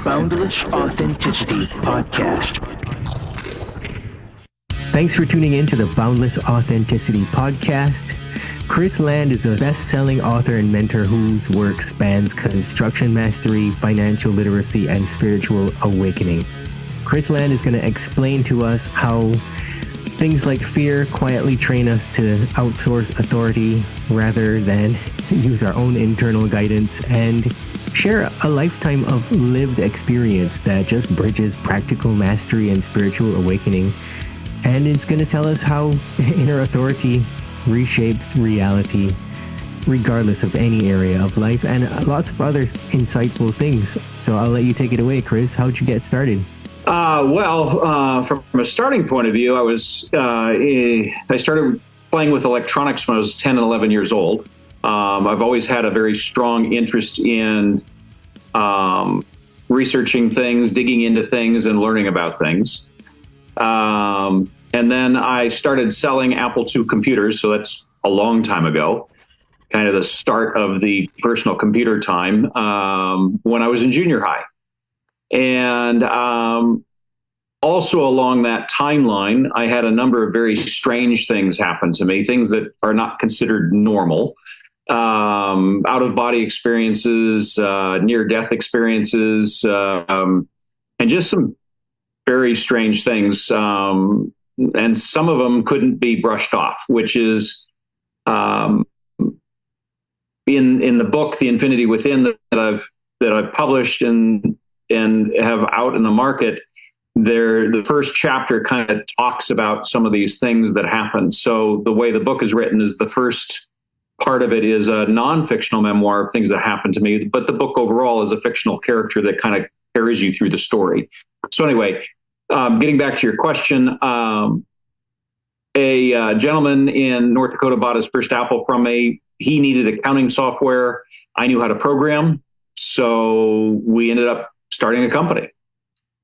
Boundless Authenticity Podcast. Thanks for tuning in to the Boundless Authenticity Podcast. Kris Land is a best-selling author and mentor whose work spans construction mastery, financial literacy, and spiritual awakening. Kris Land is going to explain to us how things like fear quietly train us to outsource authority rather than use our own internal guidance, and share a lifetime of lived experience that just bridges practical mastery and spiritual awakening. And it's going to tell us how inner authority reshapes reality, regardless of any area of life, and lots of other insightful things. So I'll let you take it away, Kris. How'd you get started? From a starting point of view, I started playing with electronics when I was 10 and 11 years old. I've always had a very strong interest in researching things, digging into things, and learning about things. And then I started selling Apple II computers, so that's a long time ago, kind of the start of the personal computer time, when I was in junior high. And also along that timeline, I had a number of very strange things happen to me, things that are not considered normal, out-of-body experiences, near-death experiences, and just some very strange things. And some of them couldn't be brushed off, which is in the book, The Infinity Within, that I've published and have out in the market. The first chapter kind of talks about some of these things that happen. So the way the book is written is the first part of it is a non-fictional memoir of things that happened to me, but the book overall is a fictional character that kind of carries you through the story. So anyway, getting back to your question, a gentleman in North Dakota bought his first Apple from me. He needed accounting software. I knew how to program. So we ended up starting a company.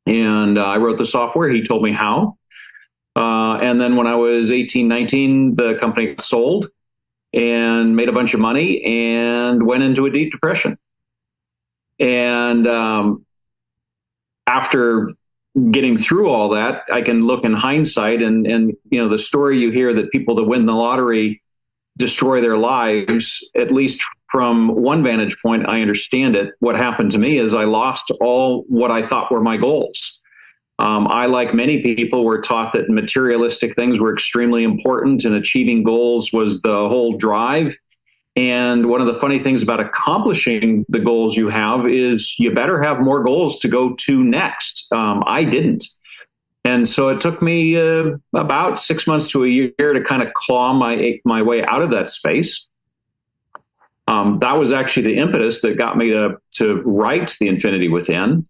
And I wrote the software. He told me how. And then when I was 18, 19, the company got sold and made a bunch of money and went into a deep depression. And after getting through all that, I can look in hindsight and you know, the story you hear that people that win the lottery destroy their lives, at least from one vantage point, I understand it. What happened to me is I lost all what I thought were my goals. I, like many people, were taught that materialistic things were extremely important and achieving goals was the whole drive. And one of the funny things about accomplishing the goals you have is you better have more goals to go to next. I didn't. And so it took me about 6 months to a year to kind of claw my way out of that space. That was actually the impetus that got me to write The Infinity Within.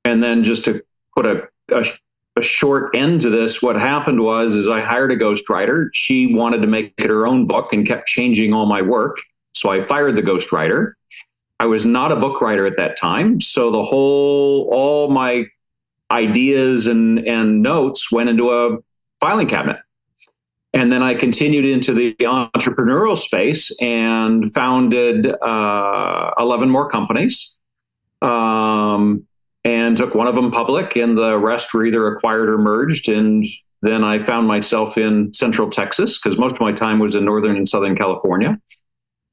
And then just to put a short end to this, what happened is I hired a ghostwriter. She wanted to make it her own book and kept changing all my work. So I fired the ghostwriter. I was not a book writer at that time. So all my ideas and notes went into a filing cabinet. And then I continued into the entrepreneurial space and founded 11 more companies. And took one of them public, and the rest were either acquired or merged. And then I found myself in Central Texas, because most of my time was in Northern and Southern California.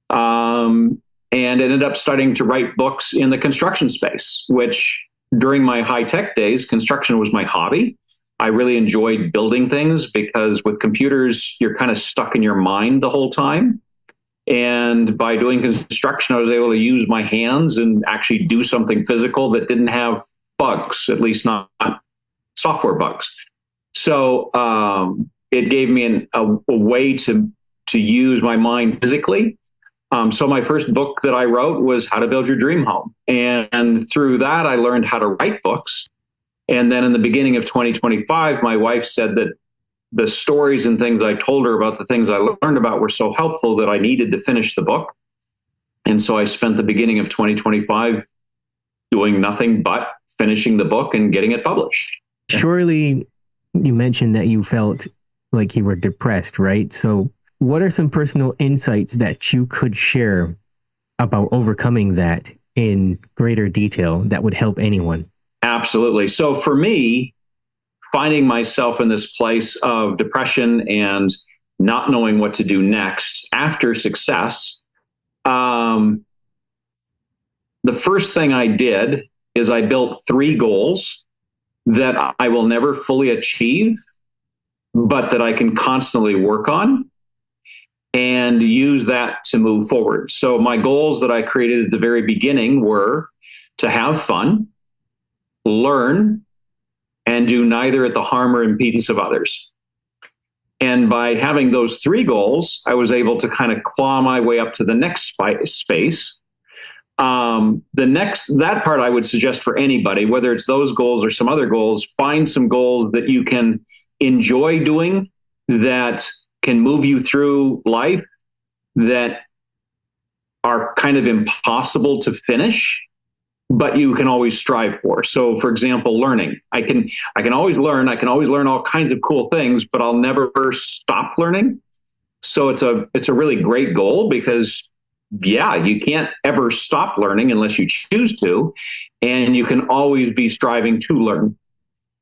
And ended up starting to write books in the construction space, which during my high-tech days, construction was my hobby. I really enjoyed building things because with computers, you're kind of stuck in your mind the whole time. And by doing construction, I was able to use my hands and actually do something physical that didn't have bugs, at least not software bugs. So it gave me a way to use my mind physically. So my first book that I wrote was How to Build Your Dream Home. And through that, I learned how to write books. And then in the beginning of 2025, my wife said that the stories and things I told her about the things I learned about were so helpful that I needed to finish the book. And so I spent the beginning of 2025 doing nothing but finishing the book and getting it published. Surely you mentioned that you felt like you were depressed, right? So what are some personal insights that you could share about overcoming that in greater detail that would help anyone? Absolutely. So for me, finding myself in this place of depression and not knowing what to do next after success, the first thing I did is I built 3 goals that I will never fully achieve, but that I can constantly work on and use that to move forward. So my goals that I created at the very beginning were to have fun, learn, and do neither at the harm or impedance of others. And by having those 3 goals, I was able to kind of claw my way up to the next space. That part I would suggest for anybody, whether it's those goals or some other goals, find some goals that you can enjoy doing, that can move you through life, that are kind of impossible to finish, but you can always strive for. So for example, learning. I can always learn. I can always learn all kinds of cool things, but I'll never stop learning. So it's a really great goal because you can't ever stop learning unless you choose to, and you can always be striving to learn.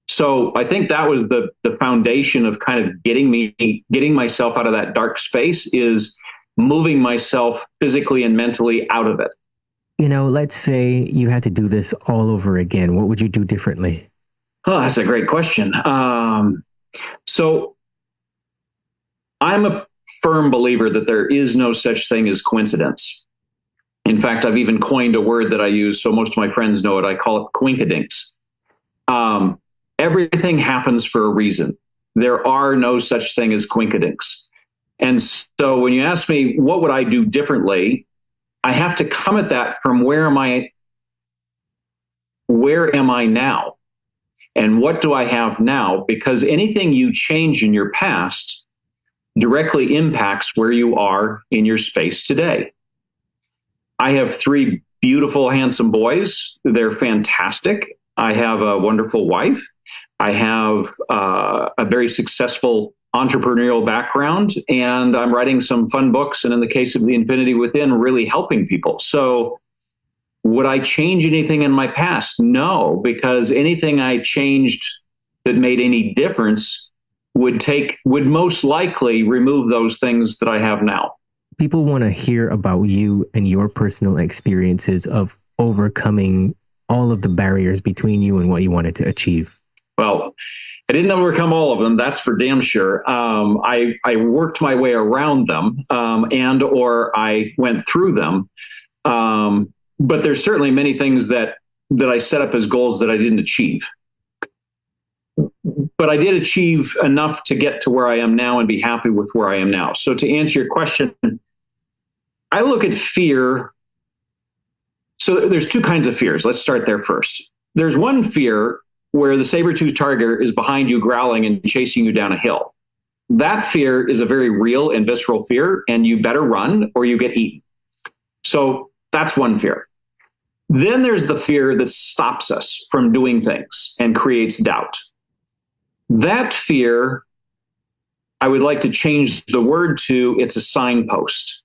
So I think that was the foundation of kind of getting myself out of that dark space, is moving myself physically and mentally out of it. Let's say you had to do this all over again. What would you do differently? Oh, that's a great question. So I'm a firm believer that there is no such thing as coincidence. In fact, I've even coined a word that I use, so most of my friends know it. I call it quinkadinks. Everything happens for a reason. There are no such thing as quinkadinks. And so when you ask me, what would I do differently? I have to come at that from where am I now? And what do I have now? Because anything you change in your past directly impacts where you are in your space today. I have 3 beautiful, handsome boys. They're fantastic. I have a wonderful wife. I have a very successful entrepreneurial background, and I'm writing some fun books. And in the case of The Infinity Within, really helping people. So would I change anything in my past? No, because anything I changed that made any difference would most likely remove those things that I have now. People want to hear about you and your personal experiences of overcoming all of the barriers between you and what you wanted to achieve. Well, I didn't overcome all of them. That's for damn sure. I worked my way around them, or I went through them. But there's certainly many things that I set up as goals that I didn't achieve. But I did achieve enough to get to where I am now and be happy with where I am now. So to answer your question, I look at fear. So there's 2 kinds of fears. Let's start there first. There's one fear where the saber-toothed tiger is behind you growling and chasing you down a hill. That fear is a very real and visceral fear, and you better run or you get eaten. So that's one fear. Then there's the fear that stops us from doing things and creates doubt. That fear, I would like to change the word to, it's a signpost.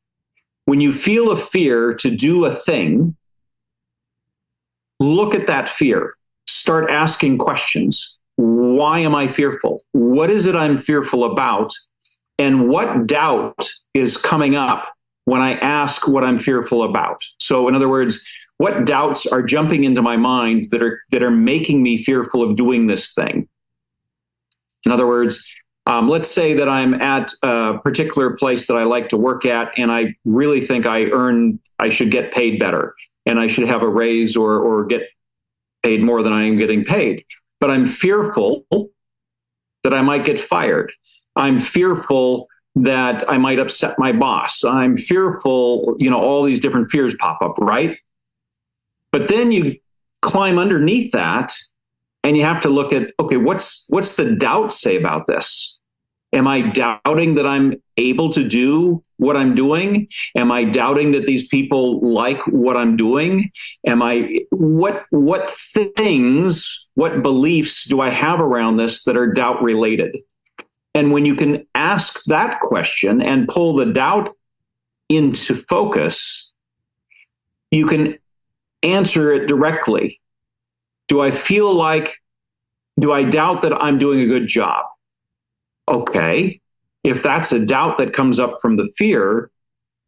When you feel a fear to do a thing, look at that fear. Start asking questions. Why am I fearful? What is it I'm fearful about? And what doubt is coming up when I ask what I'm fearful about? So in other words, what doubts are jumping into my mind that are making me fearful of doing this thing? In other words, let's say that I'm at a particular place that I like to work at, and I really think I should get paid better, and I should have a raise or get paid more than I am getting paid. But I'm fearful that I might get fired. I'm fearful that I might upset my boss. I'm fearful, all these different fears pop up, right? But then you climb underneath that and you have to look at, okay, what's the doubt say about this? Am I doubting that I'm able to do what I'm doing? Am I doubting that these people like what I'm doing? What beliefs do I have around this that are doubt related? And when you can ask that question and pull the doubt into focus, you can answer it directly. Do I doubt that I'm doing a good job? Okay. If that's a doubt that comes up from the fear,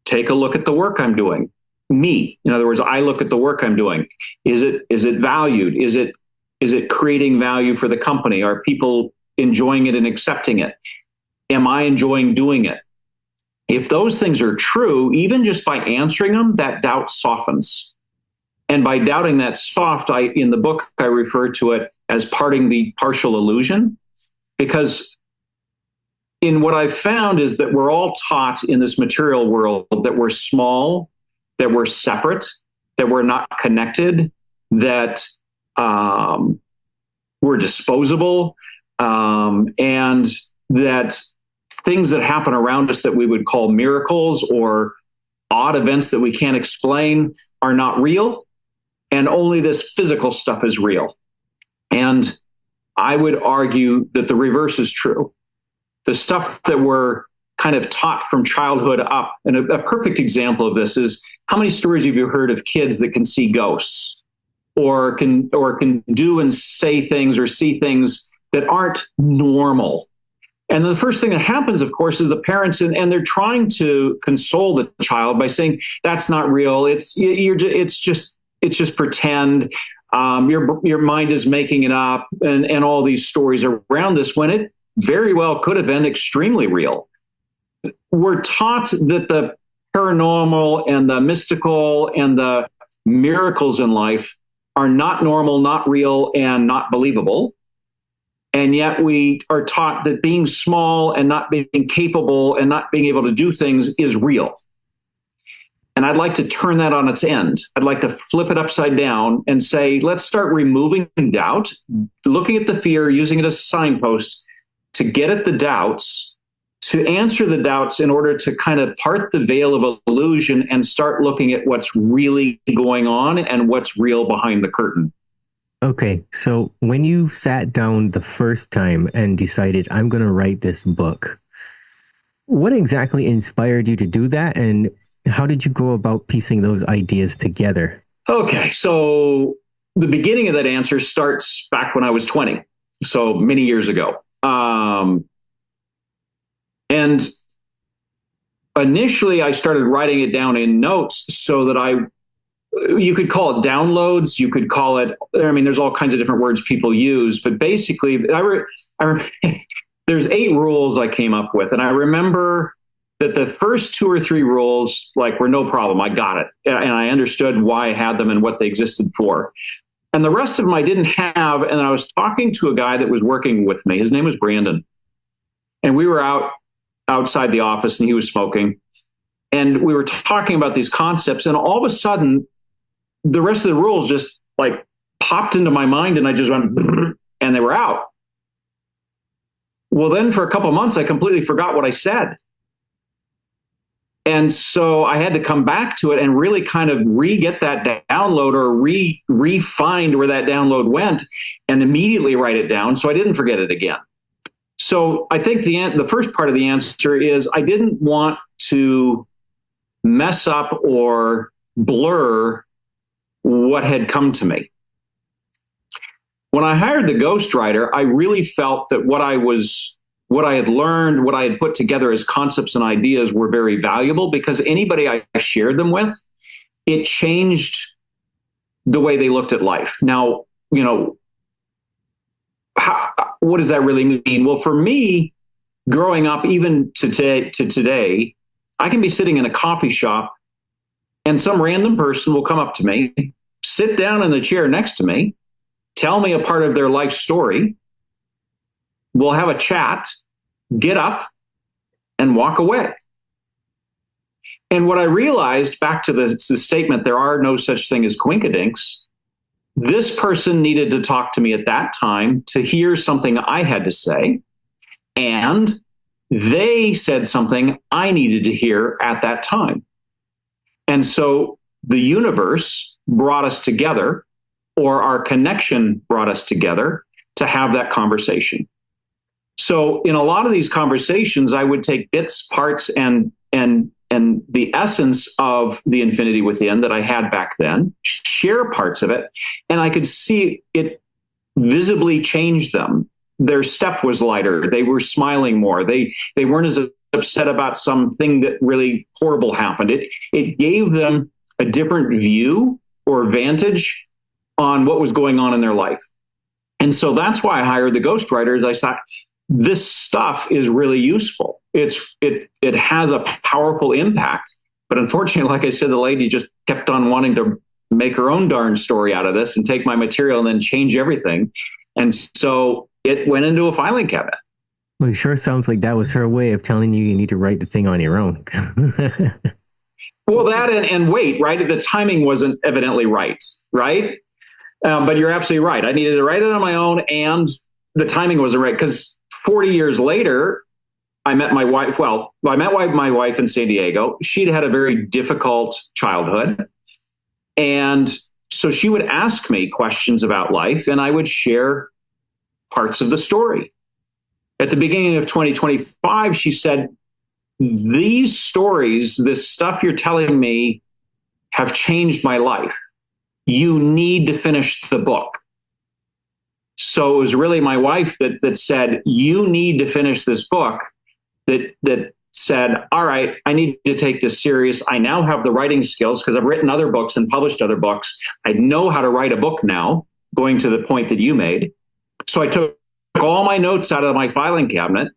take a look at the work I'm doing. Me, in other words, I look at the work I'm doing. Is it valued? Is it creating value for the company? Are people enjoying it and accepting it? Am I enjoying doing it? If those things are true, even just by answering them, that doubt softens. And by doubting that soft, in the book, I refer to it as parting the partial illusion, because in what I've found is that we're all taught in this material world that we're small, that we're separate, that we're not connected, that we're disposable, and that things that happen around us that we would call miracles or odd events that we can't explain are not real, and only this physical stuff is real. And I would argue that the reverse is true. The stuff that we're kind of taught from childhood up, and a perfect example of this is, how many stories have you heard of kids that can see ghosts or can do and say things or see things that aren't normal? And the first thing that happens, of course, is the parents, and they're trying to console the child by saying, that's not real. It's just pretend. Your mind is making it up, and all these stories around this, when it very well could have been extremely real. We're taught that the paranormal and the mystical and the miracles in life are not normal, not real, and not believable. And yet we are taught that being small and not being capable and not being able to do things is real. And I'd like to turn that on its end. I'd like to flip it upside down and say, let's start removing doubt, looking at the fear, using it as a signpost to get at the doubts, to answer the doubts in order to kind of part the veil of illusion and start looking at what's really going on and what's real behind the curtain. Okay, so when you sat down the first time and decided, I'm going to write this book, what exactly inspired you to do that? And how did you go about piecing those ideas together? Okay, so the beginning of that answer starts back when I was 20, so many years ago. And initially I started writing it down in notes so that you could call it downloads. You could call it, there's all kinds of different words people use, but basically there's 8 rules I came up with. And I remember that the first 2 or 3 rules were no problem. I got it. And I understood why I had them and what they existed for. And the rest of them I didn't have. And I was talking to a guy that was working with me. His name was Brandon. And we were outside the office and he was smoking. And we were talking about these concepts. And all of a sudden, the rest of the rules just popped into my mind and I just went, and they were out. Well, then for a couple of months, I completely forgot what I said. And so I had to come back to it and really kind of get that download or re-find where that download went and immediately write it down so I didn't forget it again. So I think the first part of the answer is I didn't want to mess up or blur what had come to me. When I hired the ghostwriter, I really felt that what I had learned, what I had put together as concepts and ideas were very valuable, because anybody I shared them with, it changed the way they looked at life. Now, what does that really mean? Well, for me, growing up, even to today, I can be sitting in a coffee shop and some random person will come up to me, sit down in the chair next to me, tell me a part of their life story. We'll have a chat, get up, and walk away. And what I realized, back to the statement, there are no such thing as coinkydinks, this person needed to talk to me at that time to hear something I had to say, and they said something I needed to hear at that time. And so the universe brought us together, or our connection brought us together to have that conversation. So in a lot of these conversations, I would take bits, parts, and and the essence of the infinity within that I had back then, share parts of it, and I could see it visibly change them. Their step was lighter. They were smiling more. They weren't as upset about something that really horrible happened. It gave them a different view or vantage on what was going on in their life. And so that's why I hired the ghostwriters. I thought, this stuff is really useful. It has a powerful impact. But unfortunately, like I said, the lady just kept on wanting to make her own darn story out of this and take my material and then change everything. And so it went into a filing cabinet. Well, it sure sounds like that was her way of telling you need to write the thing on your own. Well, that and wait, right? The timing wasn't evidently right? But you're absolutely right. I needed to write it on my own, and the timing wasn't right, because 40 years later, I met my wife. Well, I met my wife in San Diego. She'd had a very difficult childhood. And so she would ask me questions about life, and I would share parts of the story. At the beginning of 2025, she said, these stories, this stuff you're telling me, have changed my life. You need to finish the book. So it was really my wife that said, you need to finish this book, that said, all right, I need to take this serious. I now have the writing skills because I've written other books and published other books. I know how to write a book now, going to the point that you made. So I took all my notes out of my filing cabinet.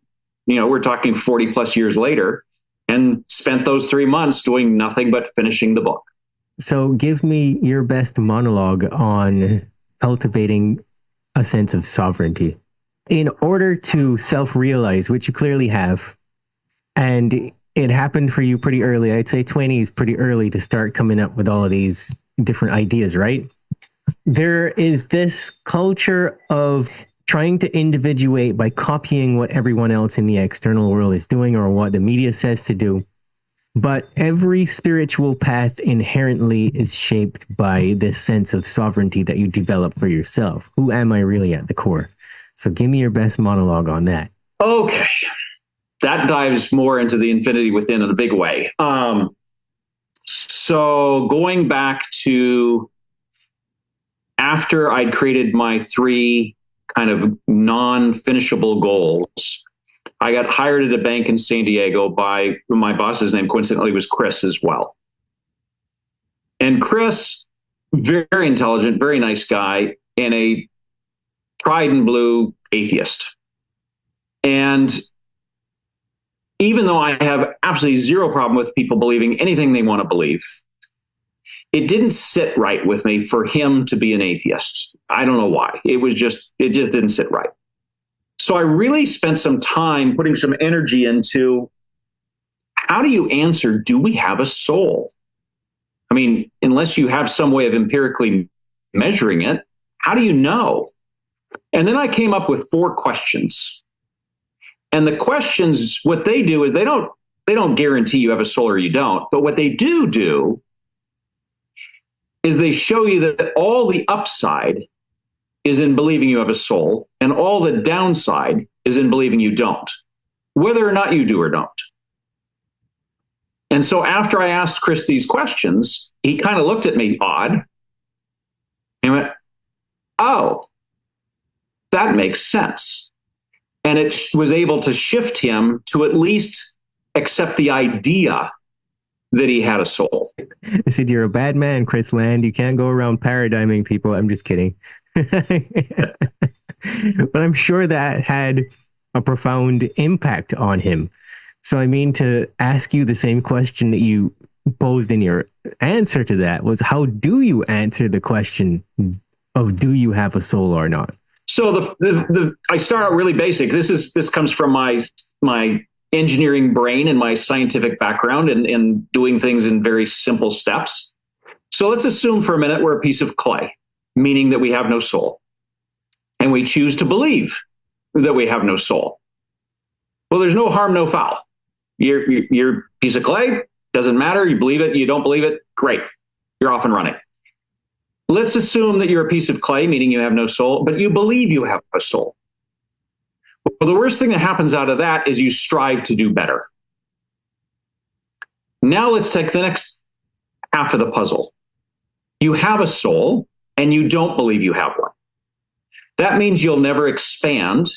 We're talking 40 plus years later, and spent those 3 months doing nothing but finishing the book. So give me your best monologue on cultivating a sense of sovereignty in order to self-realize, which you clearly have. And it happened for you pretty early. I'd say 20 is pretty early to start coming up with all of these different ideas, right? There is this culture of trying to individuate by copying what everyone else in the external world is doing or what the media says to do. But every spiritual path inherently is shaped by this sense of sovereignty that you develop for yourself. Who am I really at the core? So give me your best monologue on that. Okay. That dives more into the infinity within in a big way. So going back to after I'd created my 3 kind of non-finishable goals, I got hired at a bank in San Diego by my boss's name, coincidentally, was Kris as well. And Kris, very intelligent, very nice guy, and a tried and blue atheist. And even though I have absolutely zero problem with people believing anything they want to believe, it didn't sit right with me for him to be an atheist. I don't know why. It just didn't sit right. So I really spent some time putting some energy into, how do you answer, do we have a soul? I mean, unless you have some way of empirically measuring it, how do you know? And then I came up with 4 questions. And the questions, what they do is they don't guarantee you have a soul or you don't, but what they do is they show you that all the upside is in believing you have a soul, and all the downside is in believing you don't, whether or not you do or don't. And so after I asked Kris these questions, he kind of looked at me odd and went, oh, that makes sense. And it was able to shift him to at least accept the idea that he had a soul. I said, you're a bad man, Kris Land. You can't go around paradigming people. I'm just kidding. But I'm sure that had a profound impact on him. So I mean, to ask you the same question that you posed in your answer to that was, how do you answer the question of, do you have a soul or not? So I start out really basic. This comes from my engineering brain and my scientific background and doing things in very simple steps. So let's assume for a minute we're a piece of clay, meaning that we have no soul. And we choose to believe that we have no soul. Well, there's no harm, no foul. You're a piece of clay, doesn't matter. You believe it, you don't believe it, great. You're off and running. Let's assume that you're a piece of clay, meaning you have no soul, but you believe you have a soul. Well, the worst thing that happens out of that is you strive to do better. Now let's take the next half of the puzzle. You have a soul and you don't believe you have one. That means you'll never expand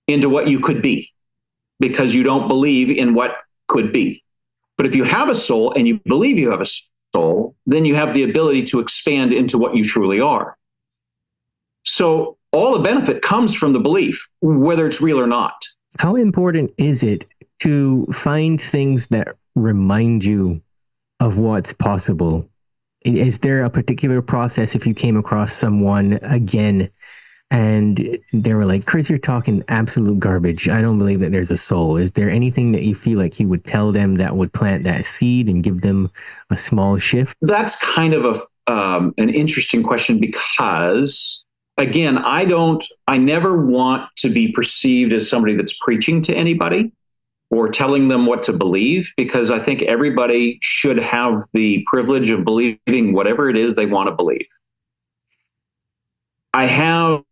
into what you could be because you don't believe in what could be. But if you have a soul and you believe you have a soul, then you have the ability to expand into what you truly are. So all the benefit comes from the belief, whether it's real or not. How important is it to find things that remind you of what's possible? Is there a particular process if you came across someone again and they were like, Kris, you're talking absolute garbage. I don't believe that there's a soul. Is there anything that you feel like you would tell them that would plant that seed and give them a small shift? That's kind of an interesting question because, again, I never want to be perceived as somebody that's preaching to anybody or telling them what to believe, because I think everybody should have the privilege of believing whatever it is they want to believe. I have,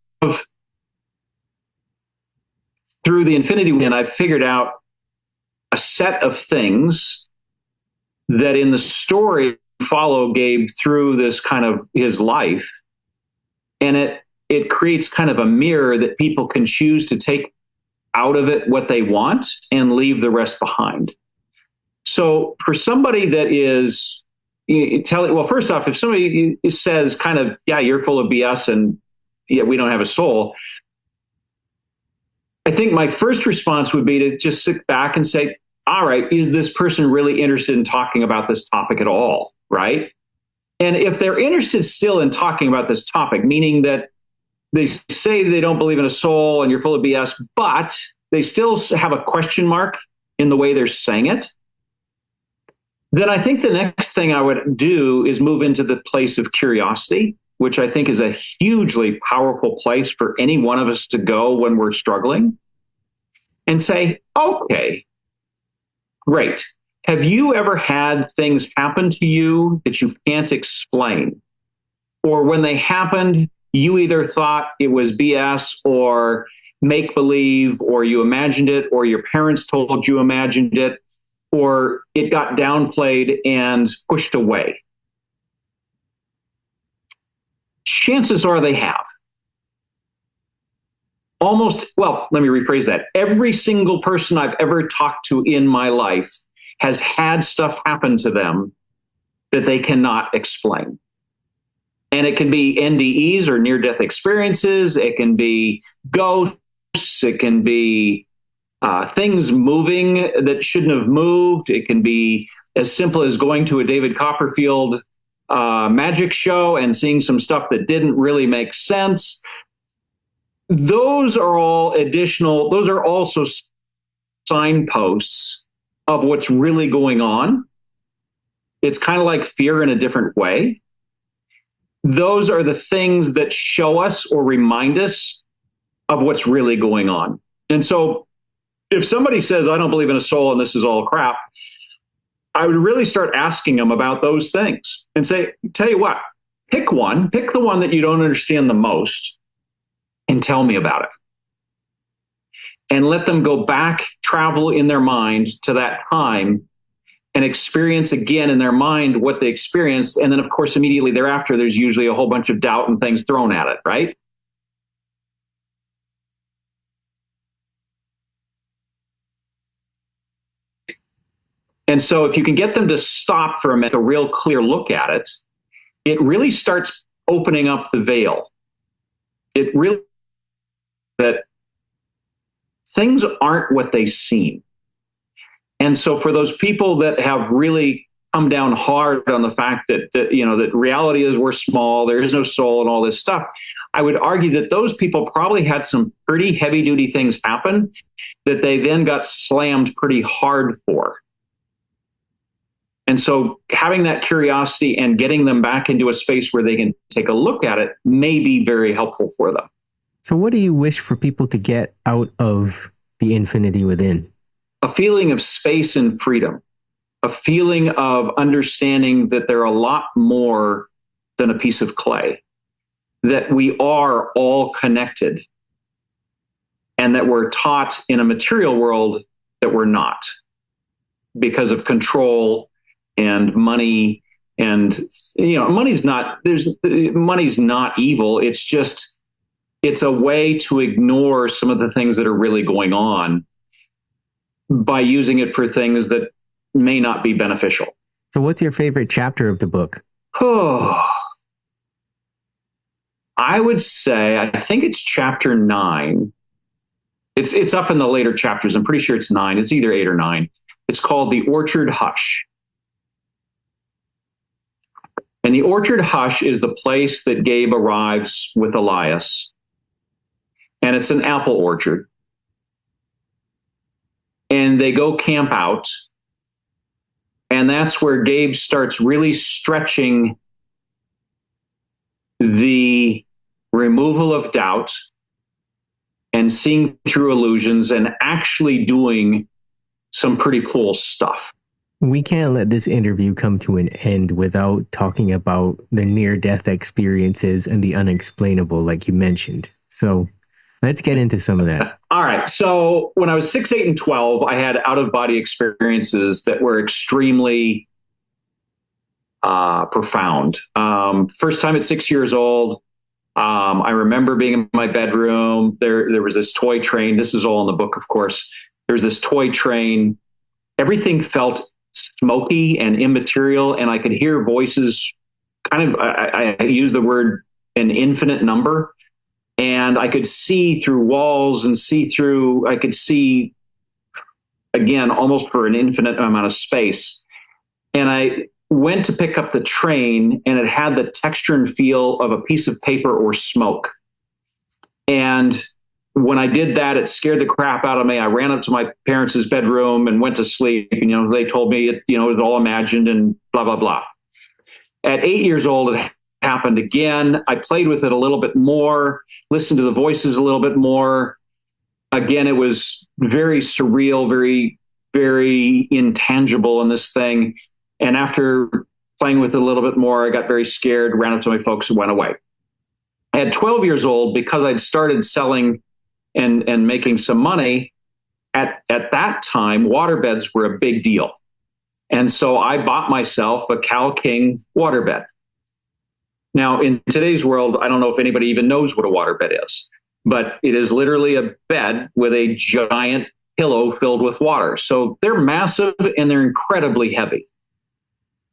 through the Infinity Wheel, I've figured out a set of things that in the story follow Gabe through this kind of his life. And it creates kind of a mirror that people can choose to take out of it what they want and leave the rest behind. So for somebody that is well, first off, if somebody says kind of, yeah, you're full of BS and yeah, we don't have a soul, I think my first response would be to just sit back and say, all right, is this person really interested in talking about this topic at all? Right. And if they're interested still in talking about this topic, meaning that they say they don't believe in a soul and you're full of BS, but they still have a question mark in the way they're saying it, then I think the next thing I would do is move into the place of curiosity, which I think is a hugely powerful place for any one of us to go when we're struggling, and say, okay, great. Have you ever had things happen to you that you can't explain? Or when they happened, you either thought it was BS or make believe, or you imagined it, or your parents told you imagined it, or it got downplayed and pushed away? Chances are they have. Well, let me rephrase that. Every single person I've ever talked to in my life has had stuff happen to them that they cannot explain. And it can be NDEs or near-death experiences. It can be ghosts. It can be things moving that shouldn't have moved. It can be as simple as going to a David Copperfield magic show and seeing some stuff that didn't really make sense. Those are all those are also signposts of what's really going on. It's kind of like fear in a different way. Those are the things that show us or remind us of what's really going on. And so if somebody says, I don't believe in a soul and this is all crap, I would really start asking them about those things and say, tell you what, pick the one that you don't understand the most and tell me about it. And let them go back, travel in their mind to that time and experience again in their mind what they experienced. And then, of course, immediately thereafter, there's usually a whole bunch of doubt and things thrown at it, right? And so if you can get them to stop for a real clear look at it, it really starts opening up the veil. It really, that things aren't what they seem. And so for those people that have really come down hard on the fact that reality is we're small, there is no soul and all this stuff, I would argue that those people probably had some pretty heavy duty things happen that they then got slammed pretty hard for. And so having that curiosity and getting them back into a space where they can take a look at it may be very helpful for them. So what do you wish for people to get out of the infinity within? A feeling of space and freedom, a feeling of understanding that they're a lot more than a piece of clay, that we are all connected, and that we're taught in a material world that we're not, because of control and money. And, money's not evil. It's just, it's a way to ignore some of the things that are really going on by using it for things that may not be beneficial. So what's your favorite chapter of the book? Oh, I would say, I think it's chapter 9. It's up in the later chapters. I'm pretty sure it's 9. It's either 8 or 9. It's called The Orchard Hush. And the Orchard Hush is the place that Gabe arrives with Elias. And it's an apple orchard. And they go camp out. And that's where Gabe starts really stretching the removal of doubt and seeing through illusions and actually doing some pretty cool stuff. We can't let this interview come to an end without talking about the near-death experiences and the unexplainable, like you mentioned. So let's get into some of that. All right. So when I was 6, 8, and 12, I had out-of-body experiences that were extremely profound. First time at 6 years old, I remember being in my bedroom. There was this toy train. This is all in the book, of course. There's this toy train. Everything felt smoky and immaterial, and I could hear voices. I use the word an infinite number, and I could see through walls and I could see again almost for an infinite amount of space. And I went to pick up the train, and it had the texture and feel of a piece of paper or smoke. And when I did that, it scared the crap out of me. I ran up to my parents' bedroom and went to sleep. And, they told me it was all imagined and blah, blah, blah. At 8 years old, it happened again. I played with it a little bit more, listened to the voices a little bit more. Again, it was very surreal, very, very intangible in this thing. And after playing with it a little bit more, I got very scared, ran up to my folks and went away. At 12 years old, because I'd started selling and making some money, at that time, waterbeds were a big deal. And so I bought myself a Cal King waterbed. Now, in today's world, I don't know if anybody even knows what a waterbed is, but it is literally a bed with a giant pillow filled with water. So they're massive and they're incredibly heavy.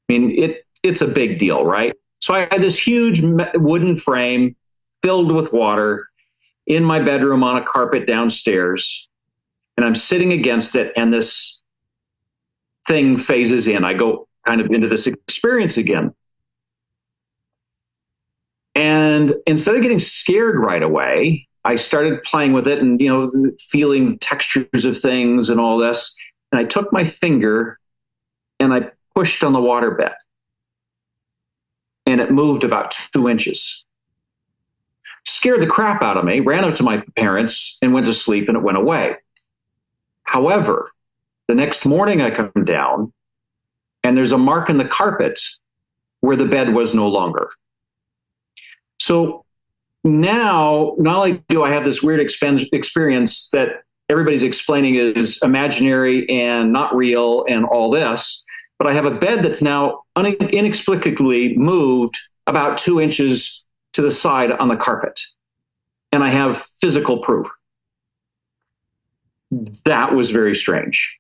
I mean, it's a big deal, right? So I had this huge wooden frame filled with water in my bedroom on a carpet downstairs, and I'm sitting against it, and this thing phases in. I go kind of into this experience again. And instead of getting scared right away, I started playing with it and, feeling textures of things and all this. And I took my finger and I pushed on the waterbed, and it moved about 2 inches. Scared the crap out of me, ran up to my parents and went to sleep, and it went away. However, the next morning I come down and there's a mark in the carpet where the bed was no longer. So now, not only do I have this weird experience that everybody's explaining is imaginary and not real and all this, but I have a bed that's now inexplicably moved about 2 inches to the side on the carpet. And I have physical proof. That was very strange.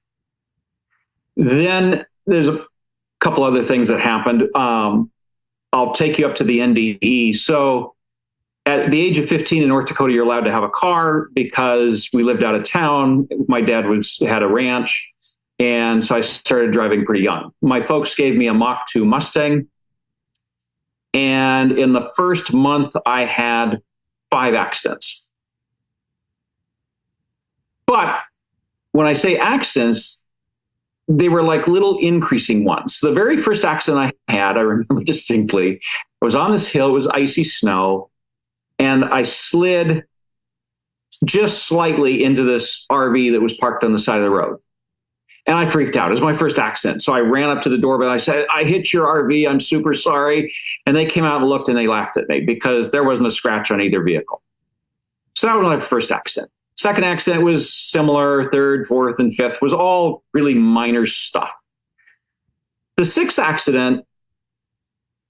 Then there's a couple other things that happened. I'll take you up to the NDE. So at the age of 15 in North Dakota, you're allowed to have a car because we lived out of town. My dad had a ranch. And so I started driving pretty young. My folks gave me a Mach 2 Mustang. And in the first month, I had 5 accidents. But when I say accidents, they were like little increasing ones. The very first accident I had, I remember distinctly, I was on this hill, it was icy snow, and I slid just slightly into this RV that was parked on the side of the road. And I freaked out. It was my first accident. So I ran up to the doorbell. I said, I hit your RV. I'm super sorry. And they came out and looked and they laughed at me because there wasn't a scratch on either vehicle. So that was my first accident. Second accident was similar. Third, fourth, and fifth was all really minor stuff. The sixth accident,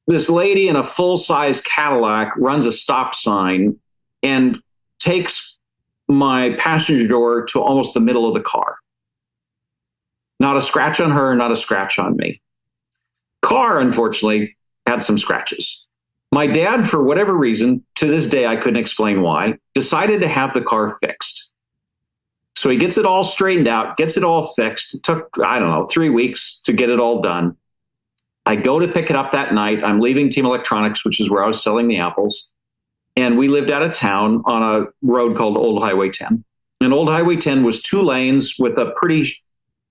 this lady in a full-size Cadillac runs a stop sign and takes my passenger door to almost the middle of the car. Not a scratch on her, not a scratch on me. Car, unfortunately, had some scratches. My dad, for whatever reason, to this day, I couldn't explain why, decided to have the car fixed. So he gets it all straightened out, gets it all fixed. It took, 3 weeks to get it all done. I go to pick it up that night. I'm leaving Team Electronics, which is where I was selling the apples. And we lived out of town on a road called Old Highway 10. And Old Highway 10 was 2 lanes with a pretty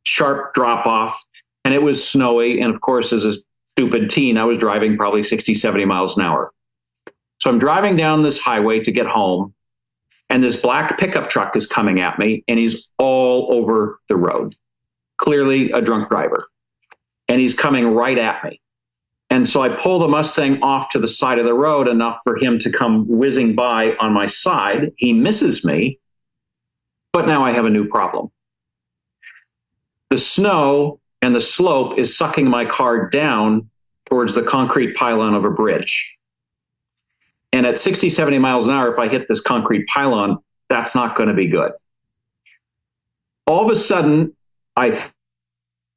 sharp drop off. And it was snowy. And of course, as a stupid teen, I was driving probably 60, 70 miles an hour. So I'm driving down this highway to get home. And this black pickup truck is coming at me. And he's all over the road. Clearly a drunk driver. And he's coming right at me. And so I pull the Mustang off to the side of the road enough for him to come whizzing by on my side. He misses me, but now I have a new problem. The snow and the slope is sucking my car down towards the concrete pylon of a bridge. And at 60, 70 miles an hour, if I hit this concrete pylon, that's not going to be good. All of a sudden, I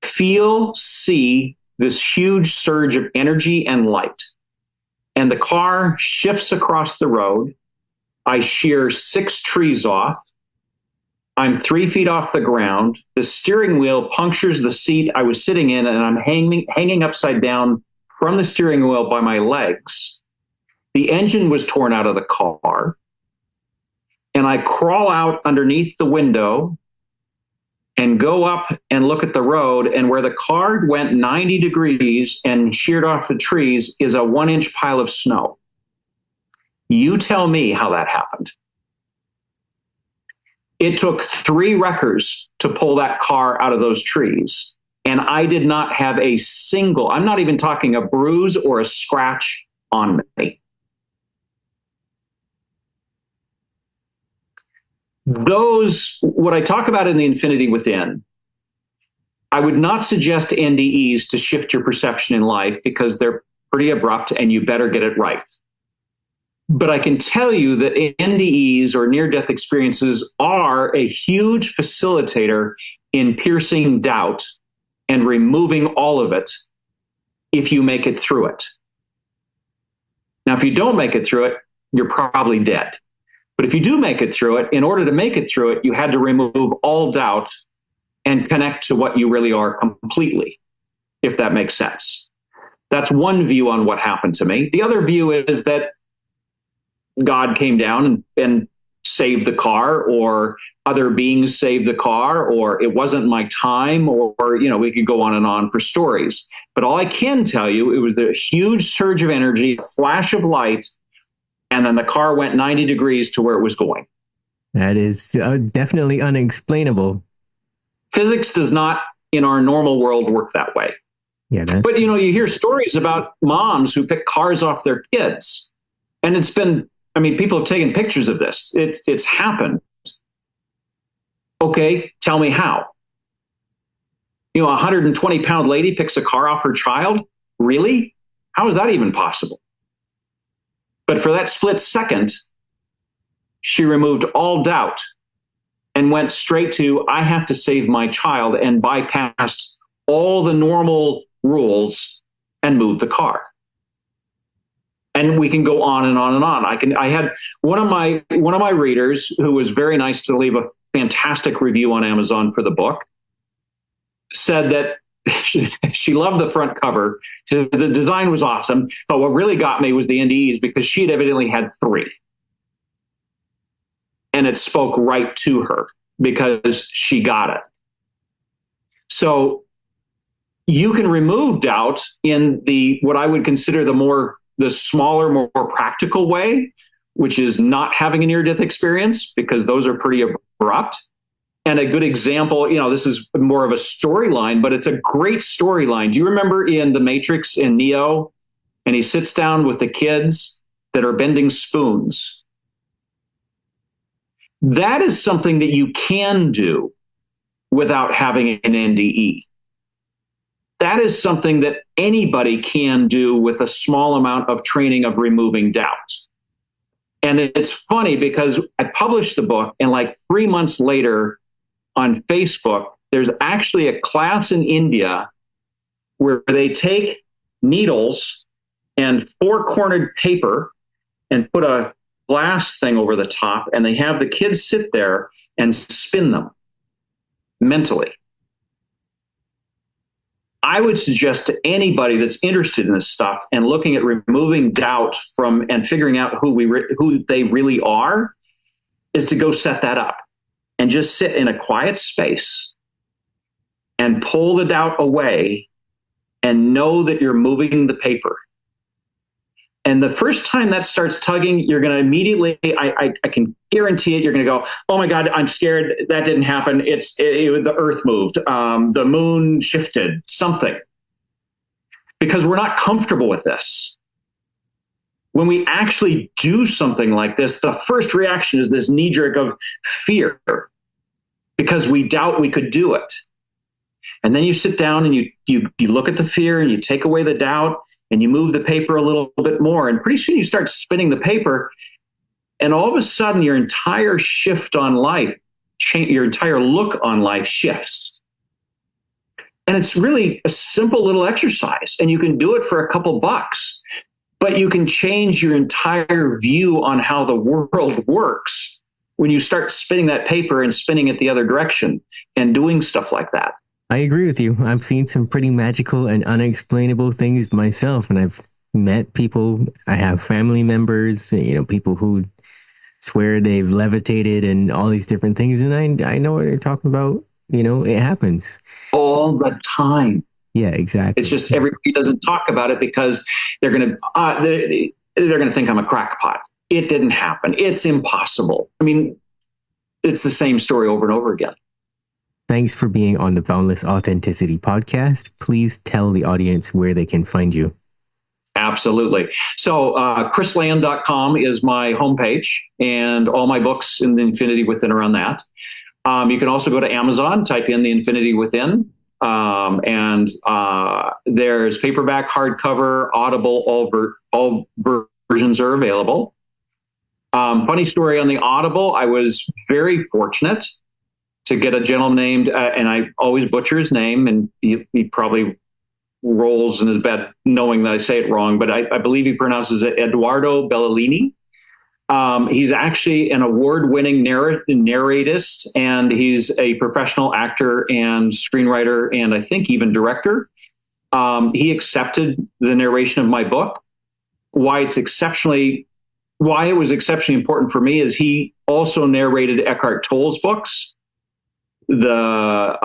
see this huge surge of energy and light. And the car shifts across the road. I shear 6 trees off. I'm 3 feet off the ground. The steering wheel punctures the seat I was sitting in, and I'm hanging upside down from the steering wheel by my legs. The engine was torn out of the car. And I crawl out underneath the window and go up and look at the road, and where the car went 90 degrees and sheared off the trees is a 1-inch pile of snow. You tell me how that happened. It took 3 wreckers to pull that car out of those trees, and I did not have a single, I'm not even talking a bruise or a scratch on me. Those, what I talk about in the Infinity Within, I would not suggest NDEs to shift your perception in life because they're pretty abrupt and you better get it right. But I can tell you that NDEs or near-death experiences are a huge facilitator in piercing doubt and removing all of it if you make it through it. Now, if you don't make it through it, you're probably dead. But if you do make it through it, in order to make it through it, you had to remove all doubt and connect to what you really are completely, if that makes sense. That's one view on what happened to me. The other view is that God came down and saved the car, or other beings saved the car, or it wasn't my time, or we could go on and on for stories. But all I can tell you, it was a huge surge of energy, a flash of light, and then the car went 90 degrees to where it was going. That is definitely unexplainable. Physics does not, in our normal world, work that way. Yeah. But, you hear stories about moms who pick cars off their kids. And it's been, people have taken pictures of this. It's happened. Okay, tell me how. A 120-pound lady picks a car off her child? Really? How is that even possible? But for that split second, she removed all doubt and went straight to, I have to save my child, and bypassed all the normal rules and moved the car. And we can go on and on and on. I had one of my readers, who was very nice to leave a fantastic review on Amazon for the book, said that she loved the front cover. The design was awesome. But what really got me was the NDEs, because she had evidently had 3. And it spoke right to her because she got it. So you can remove doubt in what I would consider the smaller, more practical way, which is not having a near-death experience, because those are pretty abrupt. And a good example, this is more of a storyline, but it's a great storyline. Do you remember in The Matrix, in Neo, and he sits down with the kids that are bending spoons? That is something that you can do without having an NDE. that is something that anybody can do with a small amount of training of removing doubt. And it's funny because I published the book, and like 3 months later on Facebook, there's actually a class in India where they take needles and four-cornered paper and put a glass thing over the top, and they have the kids sit there and spin them mentally. I would suggest to anybody that's interested in this stuff and looking at removing doubt from and figuring out who they really are, is to go set that up and just sit in a quiet space and pull the doubt away and know that you're moving the paper. And the first time that starts tugging, you're going to immediately, I can guarantee it, you're going to go, oh my God, I'm scared. That didn't happen. The earth moved. The moon shifted, something. Because we're not comfortable with this. When we actually do something like this, the first reaction is this knee jerk of fear, because we doubt we could do it. And then you sit down and you look at the fear and you take away the doubt and you move the paper a little bit more. And pretty soon you start spinning the paper. And all of a sudden your entire shift on life, your entire look on life shifts. And it's really a simple little exercise. And you can do it for a couple bucks, but you can change your entire view on how the world works when you start spinning that paper and spinning it the other direction and doing stuff like that. I agree with you. I've seen some pretty magical and unexplainable things myself, and I've met people. I have family members, people who swear they've levitated and all these different things, and I know what you're talking about. It happens all the time. Yeah, exactly. It's just everybody doesn't talk about it because they're gonna think I'm a crackpot. It didn't happen. It's impossible. I mean, it's the same story over and over again. Thanks for being on the Boundless Authenticity podcast. Please tell the audience where they can find you. Absolutely. So krisland.com is my homepage, and all my books in the Infinity Within are on that. You can also go to Amazon, type in the Infinity Within, and there's paperback, hardcover, Audible, all versions are available. Funny story on the Audible, I was very fortunate to get a gentleman named, and I always butcher his name, and he probably rolls in his bed knowing that I say it wrong, but I believe he pronounces it Eduardo Bellini. He's actually an award-winning narratist, and he's a professional actor and screenwriter, and I think even director. He accepted the narration of my book. Why it was exceptionally important for me is he also narrated Eckhart Tolle's books. The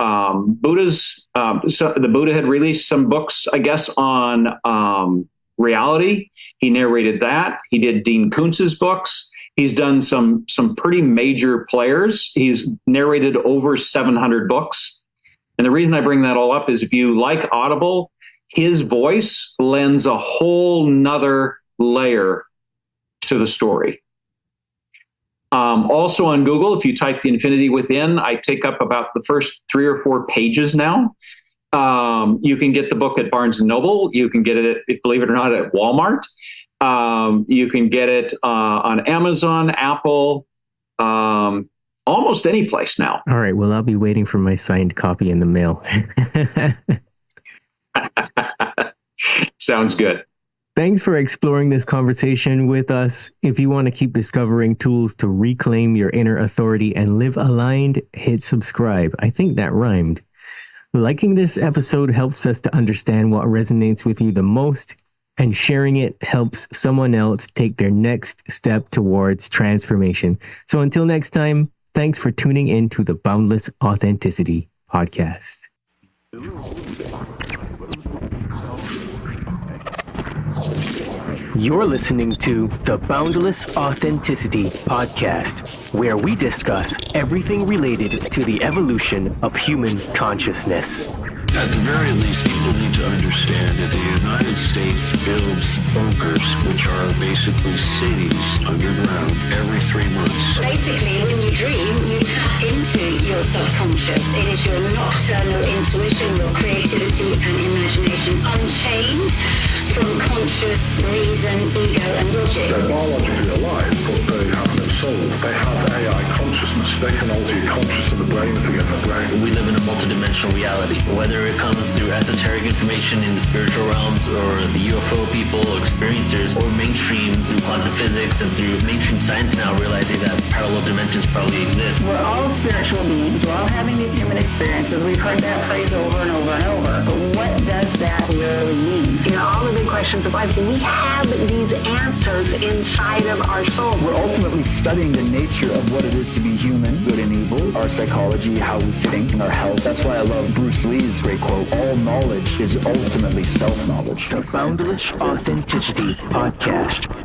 Buddha had released some books, I guess, on reality. He narrated that. He did Dean Koontz's books. He's done some pretty major players. He's narrated over 700 books. And the reason I bring that all up is if you like Audible, his voice lends a whole nother layer to the story. Also on Google, if you type the Infinity Within, I take up about the first 3 or 4 pages now. You can get the book at Barnes & Noble. You can get it, believe it or not, at Walmart. You can get it on Amazon, Apple, almost any place now. All right. Well, I'll be waiting for my signed copy in the mail. Sounds good. Thanks for exploring this conversation with us. If you want to keep discovering tools to reclaim your inner authority and live aligned, hit subscribe. I think that rhymed. Liking this episode helps us to understand what resonates with you the most, and sharing it helps someone else take their next step towards transformation. So until next time, thanks for tuning in to the Boundless Authenticity podcast. You're listening to the Boundless Authenticity podcast, where we discuss everything related to the evolution of human consciousness. At the very least, people need to understand that the United States builds bunkers, which are basically cities underground, every 3 months. Basically, when you dream, you tap into your subconscious. It is your nocturnal intuition, your creativity and imagination. conscious, reason, ego, and logic. They're biologically alive, but they have no soul. They have AI consciousness. They can alter your conscious of the brain to get in the brain. We live in a multidimensional reality, whether it comes through esoteric information in the spiritual realms, or the UFO people, experiencers, or mainstream through quantum physics and through mainstream science now realizing that parallel dimensions probably exist. We're all spiritual beings. We're all having these human experiences. We've heard that phrase over and over and over. But what does that really mean? You know, all the big questions of life, we have these answers inside of our souls. We're ultimately studying the nature of what it is to be human, good and evil, our psychology, how we think, and our health. That's why I love Bruce Lee's great quote, all knowledge is ultimately self-knowledge. The Boundless Authenticity Podcast.